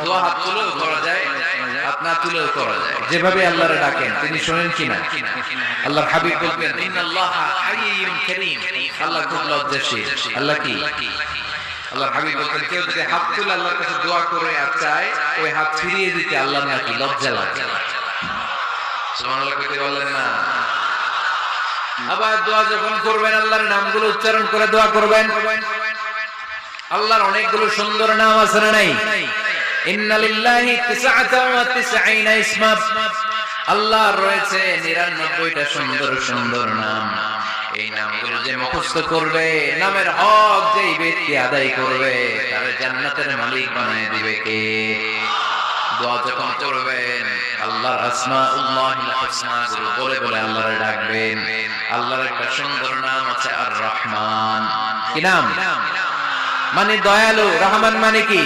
দোয়া হাত তুলেও করা যায়, হাত না তুলেও করা যায়, যেভাবে আল্লাহরে ডাকেন তিনি শোনেন কিনা। আল্লাহর হাবিব বলবেন ইন্নাল্লাহা হাইয়্যুন কারীম, আল্লাহ খুব লজ্জাশীল। আল্লাহ কি? আল্লাহর হাবিব বলতেন কেউ যদি হাত তুলে আল্লাহর কাছে দোয়া করে আর চায় ওই হাত ফিরিয়ে দিতে আল্লাহ নাকি লজ্জা লাগে। সুবহানাল্লাহ কইতে বলেন না। আবার দোয়া যখন করবেন আল্লাহর নামগুলো উচ্চারণ করে দোয়া করবেন। আল্লাহর অনেকগুলো সুন্দর নাম আছে না নাই? ইন্না লিল্লাহি 99 ইসমা, আল্লাহর রয়েছে 99টা সুন্দর সুন্দর নাম। এই নামগুলো যে মুখস্থ করবে, নামের হক যেই ব্যক্তি আদায় করবে তার জান্নাতের মালিক বানায় দিবে কে? দোয়া যখন করবেন আল্লাহর আসমাউল্লাহিল হুসনা গুলো বলে বলে আল্লাহরে ডাকবেন। আল্লাহর একটা সুন্দর নাম আছে আর রহমান। কি নাম? মানে দয়ালু। রহমান মানে কি?